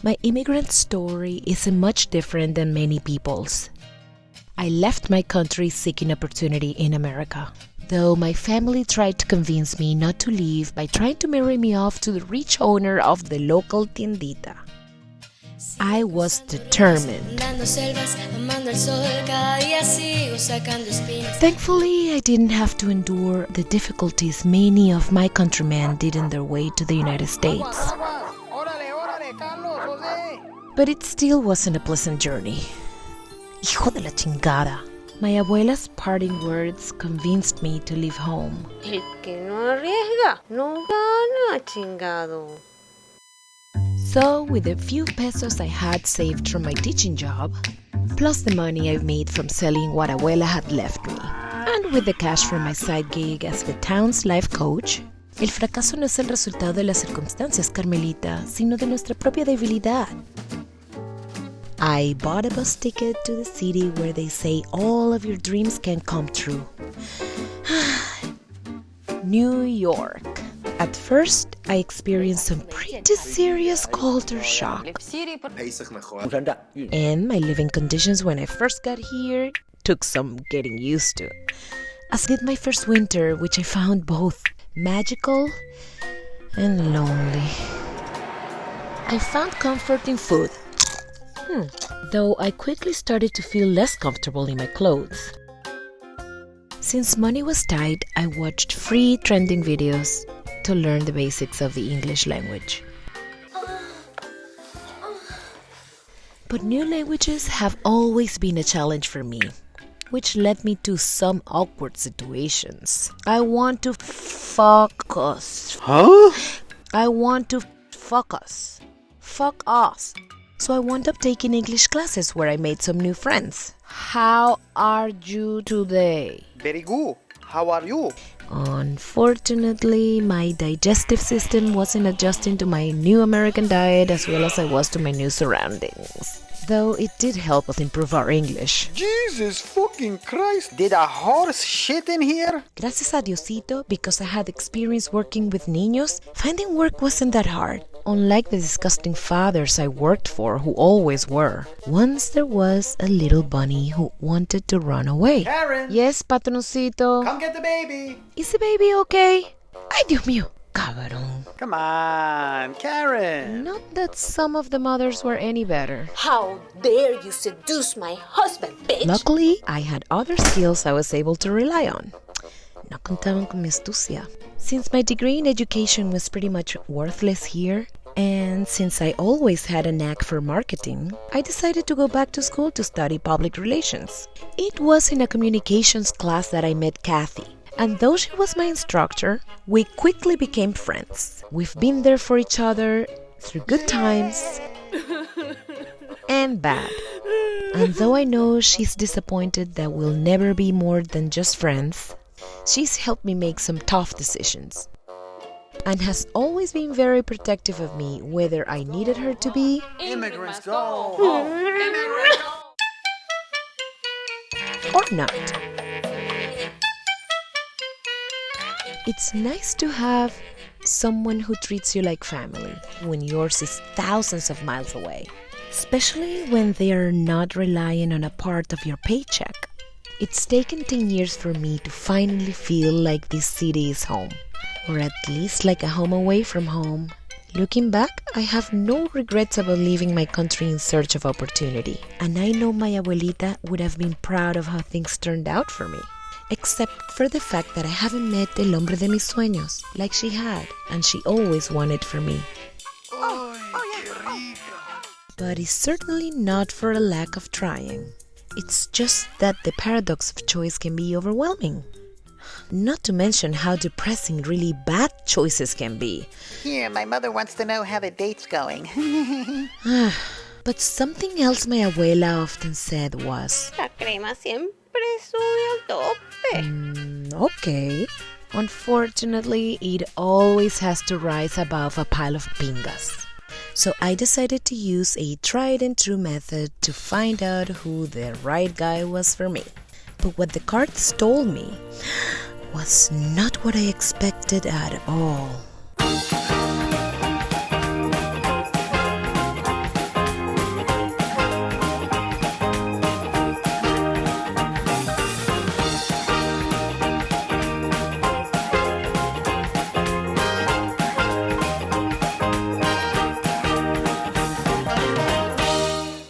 My immigrant story isn't much different than many people's. I left my country seeking opportunity in America, though my family tried to convince me not to leave by trying to marry me off to the rich owner of the local tiendita. I was determined. Thankfully, I didn't have to endure the difficulties many of my countrymen did on their way to the United States. But it still wasn't a pleasant journey. Hijo de la chingada. My abuela's parting words convinced me to leave home. El que no arriesga, no gana, chingado. So, with the few pesos I had saved from my teaching job, plus the money I made from selling what abuela had left me, and with the cash from my side gig as the town's life coach, el fracaso no es el resultado de las circunstancias, Carmelita, sino de nuestra propia debilidad. I bought a bus ticket to the city where they say all of your dreams can come true. New York. At first, I experienced some pretty serious culture shock. And my living conditions when I first got here took some getting used to. As did my first winter, which I found both magical and lonely. I found comfort in food. Though I quickly started to feel less comfortable in my clothes. Since money was tight, I watched free trending videos to learn the basics of the English language. But new languages have always been a challenge for me, which led me to some awkward situations. I want to focus. Huh? I want to focus. Fuck us. So I wound up taking English classes where I made some new friends. How are you today? Very good. How are you? Unfortunately, my digestive system wasn't adjusting to my new American diet as well as I was to my new surroundings. Though it did help us improve our English. Jesus fucking Christ. Did a horse shit in here? Gracias a Diosito, because I had experience working with niños, finding work wasn't that hard. Unlike the disgusting fathers I worked for who always were. Once there was a little bunny who wanted to run away. Karen! Yes, patroncito. Come get the baby! Is the baby okay? Ay, Dios mío. Cabrón. Come on, Karen! Not that some of the mothers were any better. How dare you seduce my husband, bitch? Luckily, I had other skills I was able to rely on. No contaban con mi astucia. Since my degree in education was pretty much worthless here, and since I always had a knack for marketing, I decided to go back to school to study public relations. It was in a communications class that I met Kathy, and though she was my instructor, we quickly became friends. We've been there for each other through good times and bad. And though I know she's disappointed that we'll never be more than just friends, she's helped me make some tough decisions and has always been very protective of me, whether I needed her to be Immigrants go home! Immigrants go or not. It's nice to have someone who treats you like family when yours is thousands of miles away, especially when they are not relying on a part of your paycheck. It's taken 10 years for me to finally feel like this city is home, or at least like a home away from home. Looking back, I have no regrets about leaving my country in search of opportunity, and I know my abuelita would have been proud of how things turned out for me, except for the fact that I haven't met el hombre de mis sueños like she had, and she always wanted for me. But it's certainly not for a lack of trying. It's just that the paradox of choice can be overwhelming. Not to mention how depressing really bad choices can be. Here, my mother wants to know how the date's going. But something else my abuela often said was, La crema siempre sube al tope. Okay. Unfortunately, it always has to rise above a pile of pingas. So I decided to use a tried and true method to find out who the right guy was for me. But what the cards told me was not what I expected at all.